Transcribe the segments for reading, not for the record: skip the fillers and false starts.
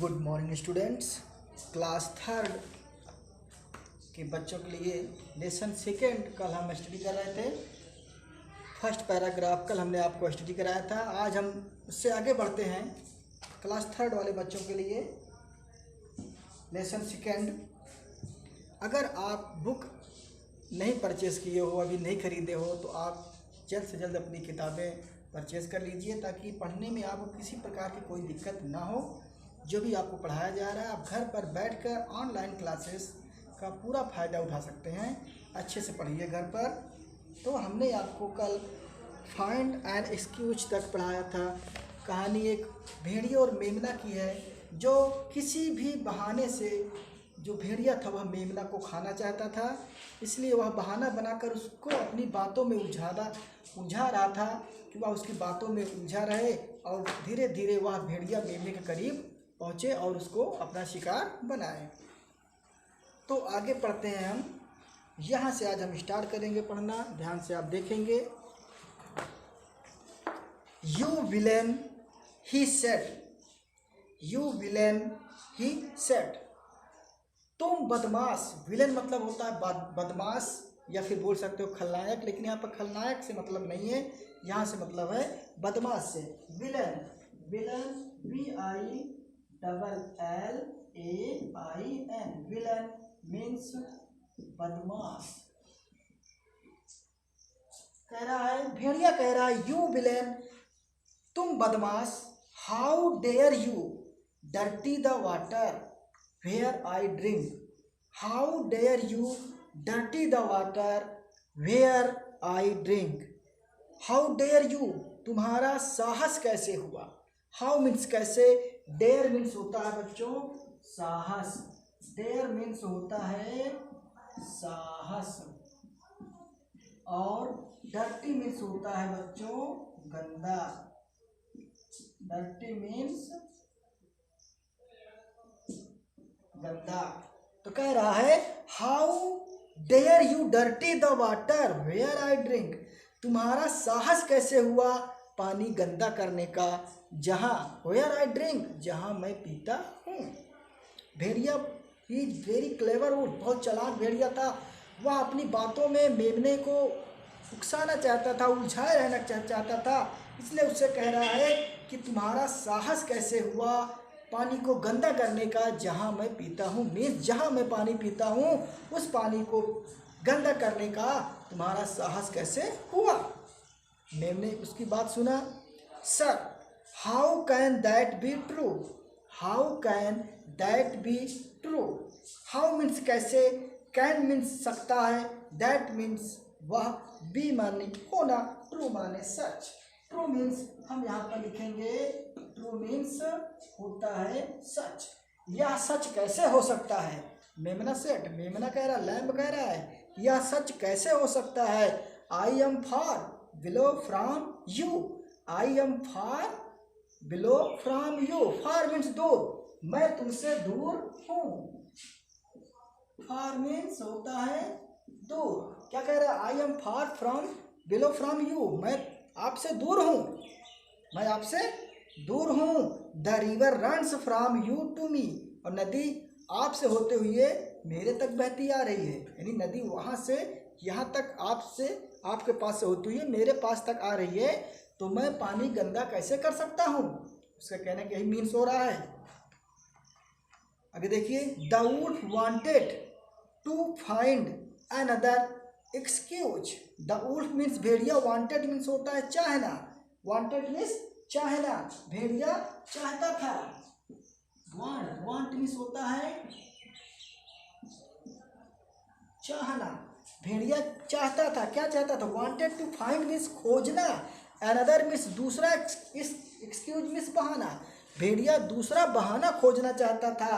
Good morning students. Class third के बच्चों के लिए लेसन सेकेंड कल हम स्टडी कर रहे थे। फर्स्ट पैराग्राफ कल हमने आपको स्टडी कराया था। आज हम उससे आगे बढ़ते हैं। क्लास थर्ड वाले बच्चों के लिए लेसन सेकेंड। अगर आप बुक नहीं परचेज़ किए हो, अभी नहीं ख़रीदे हो, तो आप जल्द से जल्द अपनी किताबें परचेज़ कर लीजिए ताकि पढ़ने में आपको किसी प्रकार की कोई दिक्कत ना हो। जो भी आपको पढ़ाया जा रहा है आप घर पर बैठकर ऑनलाइन क्लासेस का पूरा फ़ायदा उठा सकते हैं। अच्छे से पढ़िए घर पर। तो हमने आपको कल फाइंड एंड एक्सक्यूज तक पढ़ाया था। कहानी एक भेड़िया और मेमना की है, जो किसी भी बहाने से, जो भेड़िया था वह मेमना को खाना चाहता था, इसलिए वह बहाना बनाकर उसको अपनी बातों में उलझा रहा था कि वह उसकी बातों में उलझा रहे, और धीरे धीरे वह भेड़िया मेमने के करीब पहुँचे और उसको अपना शिकार बनाए। तो आगे पढ़ते हैं हम। यहाँ से आज हम स्टार्ट करेंगे पढ़ना। ध्यान से आप देखेंगे। You villain he said, you villain he said, तुम बदमाश। विलेन मतलब होता है बदमाश, या फिर बोल सकते हो खलनायक, लेकिन यहाँ पर खलनायक से मतलब नहीं है, यहाँ से मतलब है बदमाश से। Villain, villain VILLAIN, villain means बदमाश। कह रहा है, भेड़िया कह रहा है, यू विलेन, तुम बदमाश, how dare you dirty the water where I drink, how dare you dirty the water where I drink. How dare you, तुम्हारा साहस कैसे हुआ। हाउ मीन्स कैसे, डेयर मीन्स होता है बच्चों साहस, डेयर मीन्स होता है साहस, और डर्टी मीन्स होता है बच्चों गंदा। डर्टी मीन्स गंदा। तो कह रहा है, how dare you dirty the water where I drink, तुम्हारा साहस कैसे हुआ पानी गंदा करने का, जहाँ वेयर आई ड्रिंक, जहाँ मैं पीता हूँ। भेड़िया ही वेरी क्लेवर, वो बहुत चालाक भेड़िया था। वह अपनी बातों में मेमने को उकसाना चाहता था, उलझाए रहना चाहता था, इसलिए उससे कह रहा है कि तुम्हारा साहस कैसे हुआ पानी को गंदा करने का, जहाँ मैं पीता हूँ। मीन्स जहाँ मैं पानी पीता हूँ उस पानी को गंदा करने का तुम्हारा साहस कैसे हुआ। मेमने उसकी बात सुना। Sir, how can that be true, how can that be true. How means कैसे, कैन मीन्स सकता है, दैट मीन्स वह, बी माने होना, ट्रू माने सच। ट्रू मीन्स हम यहाँ पर लिखेंगे, ट्रू मीन्स होता है सच। यह सच कैसे हो सकता है। मेमना सेट, मेमना कह रहा, लैम्ब कह रहा है, यह सच कैसे हो सकता है। I am far below from you, I am far below from you. Far means दूर, मैं तुमसे दूर हूँ। फार मीन्स होता है दूर। क्या कह रहा है, I am far from below from you, मैं आपसे दूर हूँ, मैं आपसे दूर हूँ। The river runs from you to me, और नदी आपसे होते हुए मेरे तक बहती आ रही है, यानी नदी वहाँ से यहाँ तक आपसे, आपके पास से होती हुई मेरे पास तक आ रही है, तो मैं पानी गंदा कैसे कर सकता हूँ। उसका कहने का यही मीन्स हो रहा है। आगे देखिए, the wolf wanted to find another excuse. The wolf means भेड़िया, वांटेड मीन्स होता है चाहना, वांटेड मीन्स चाहना, भेड़िया चाहता था। वांट मीन्स होता है चाहना, भेड़िया चाहता था। क्या चाहता था, वांटेड टू फाइंड मीन्स खोजना, अनदर मीन्स दूसरा, एक्सक्यूज मीन्स बहाना, भेड़िया दूसरा बहाना खोजना चाहता था।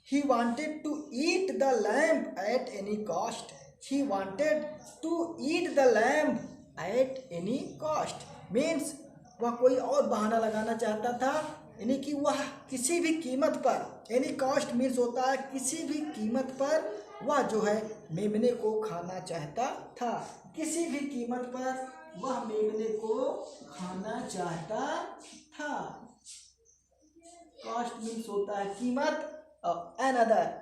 He wanted to eat the lamb at any cost, he wanted to eat the lamb at any cost means वह कोई और बहाना लगाना चाहता था, यानी कि वह किसी भी कीमत पर, एनी कॉस्ट मीन्स होता है किसी भी कीमत पर, वह जो है मेमने को खाना चाहता था। किसी भी कीमत पर वह मेमने को खाना चाहता था। कॉस्ट मीन्स होता है कीमत, और अनदर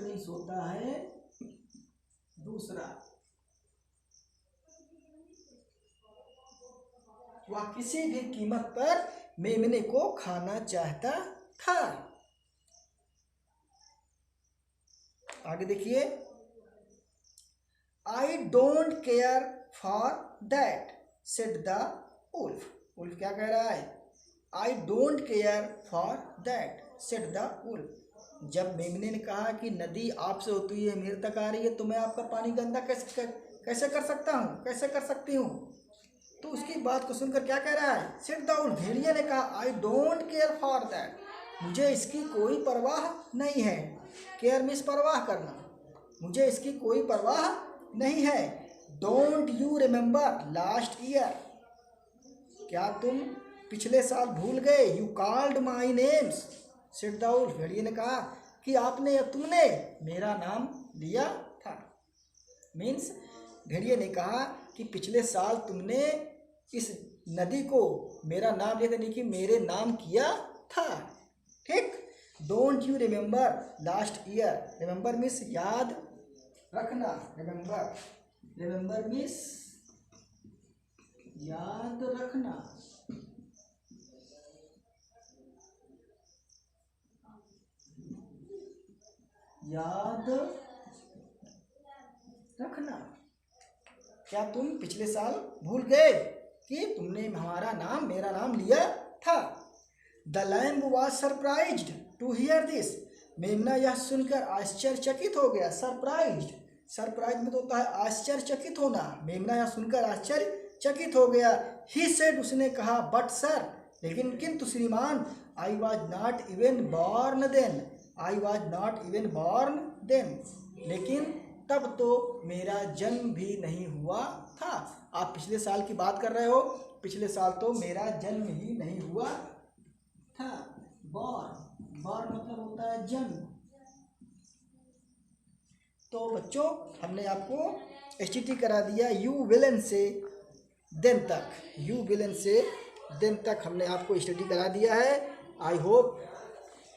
मीन्स होता है दूसरा। वह किसी भी कीमत पर मेमने को खाना चाहता था। आगे देखिए, I don't care for that said the wolf. Wolf क्या कह रहा है? I don't care for that said the wolf. जब मेमने ने कहा कि नदी आपसे होती है मेरे तक आ रही है, तो मैं आपका पानी गंदा कैसे कर सकता हूँ, कैसे कर सकती हूँ? तो उसकी बात को सुनकर क्या कह रहा है? सेड द वुल्फ, भेड़िया ने कहा, आई डोंट केयर फॉर दैट, मुझे इसकी कोई परवाह नहीं है। केयर मीन्स परवाह करना, मुझे इसकी कोई परवाह नहीं है। Don't you remember last year, क्या तुम पिछले साल भूल गए? You called my names said the wolf, भेड़िए ने कहा कि आपने या तुमने मेरा नाम लिया था। मीन्स भेड़िए ने कहा कि पिछले साल तुमने इस नदी को मेरा नाम लिया था, नहीं कि मेरे नाम किया था। ठीक, don't you remember last year, remember means याद रखना, रिमेंबर मीन्स याद रखना। याद रखना, क्या तुम पिछले साल भूल गए कि तुमने मेरा नाम लिया था? The lamb was surprised to hear this, मेमना यह सुनकर आश्चर्यचकित हो गया। सरप्राइज में तो होता है आश्चर्यचकित होना, मेमना यह सुनकर आश्चर्यचकित हो गया। ही सेड, उसने कहा, बट सर, लेकिन किंतु श्रीमान, I was not even born then, लेकिन तब तो मेरा जन्म भी नहीं हुआ था। आप पिछले साल की बात कर रहे हो, पिछले साल तो मेरा जन्म ही नहीं हुआ था। बॉर्न मतलब होता है जन्म। तो बच्चों, हमने आपको एसटीटी करा दिया यू विलन से देन तक हमने आपको स्टडी करा दिया है। आई होप,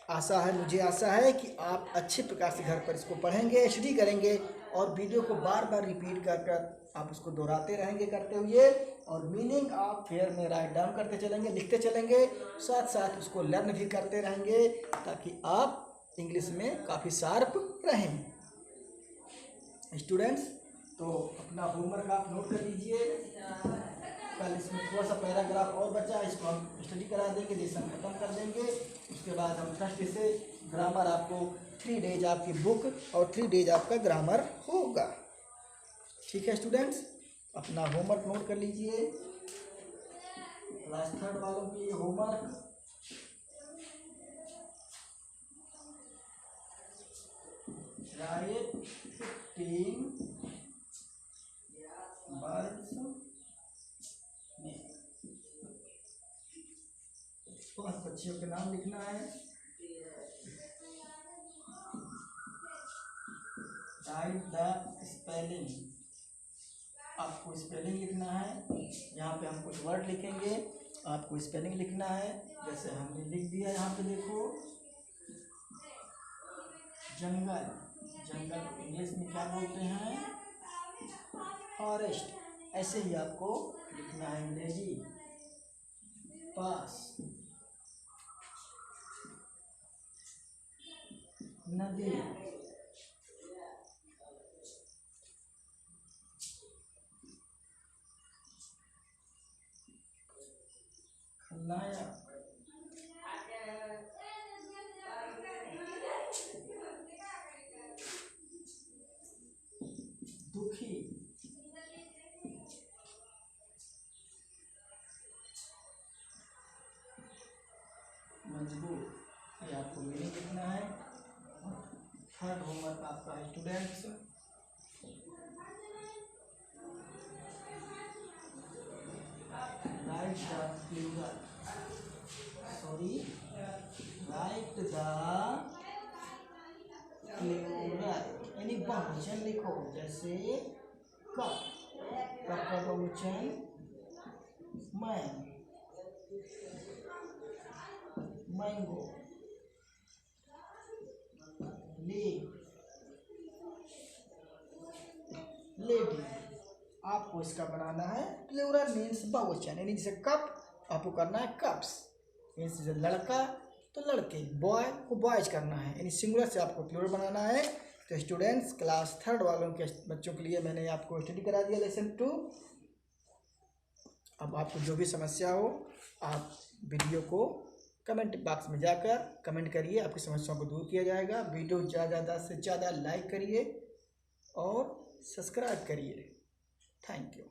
मुझे आशा है कि आप अच्छे प्रकार से घर पर इसको पढ़ेंगे, स्टडी करेंगे, और वीडियो को बार बार रिपीट कर आप उसको दोहराते रहेंगे करते हुए, और मीनिंग आप फेयर में राइट डाउन करते चलेंगे, लिखते चलेंगे, साथ साथ उसको लर्न भी करते रहेंगे, ताकि आप इंग्लिश में काफ़ी शार्प रहें। स्टूडेंट्स, तो अपना होमवर्क आप नोट कर लीजिए। कल इसमें थोड़ा सा पैराग्राफ और बचा, इसको हम स्टडी करा देंगे, लेसन खत्म कर देंगे। उसके बाद हम फर्स्ट से ग्रामर आपको 3 डेज आपकी बुक और 3 डेज आपका ग्रामर होगा। ठीक है स्टूडेंट्स, अपना होमवर्क नोट कर लीजिए। क्लास 3 वालों की होमवर्क, राइट 15 वर्ड्स में 5 बच्चियों के नाम लिखना है। राइट द स्पेलिंग, आपको स्पेलिंग लिखना है। यहाँ पे हम कुछ वर्ड लिखेंगे, आपको स्पेलिंग लिखना है। जैसे हमने लिख दिया, यहाँ पे देखो, जंगल इंग्लिश में क्या बोलते हैं? फॉरेस्ट। ऐसे ही आपको लिखना है अंग्रेजी। पास, नदी, खलनायक, दुखी, मजबूर। ये आपको मीनिंग लिखना है। थर्ड होमवर्क आपका है स्टूडेंट्स, राइट द प्लूरल, यानी बहुवचन लिखो। जैसे कप का बहुवचन मैन, मैंगो, लीफ, लेडी। आपको इसका बनाना है प्लूरल मीन्स बहुवचन, यानी जैसे कप आपको करना है कप्स, मीन्स जैसे लड़का तो लड़के, बॉय को बॉयज करना है, यानी सिंगुलर से आपको प्लूरल बनाना है। तो स्टूडेंट्स क्लास 3 वालों के बच्चों के लिए मैंने आपको स्टडी करा दिया लेसन 2। अब आपको जो भी समस्या हो आप वीडियो को कमेंट बॉक्स में जाकर कमेंट करिए, आपकी समस्याओं को दूर किया जाएगा। वीडियो ज़्यादा से ज़्यादा लाइक करिए और सब्सक्राइब करिए। Thank you.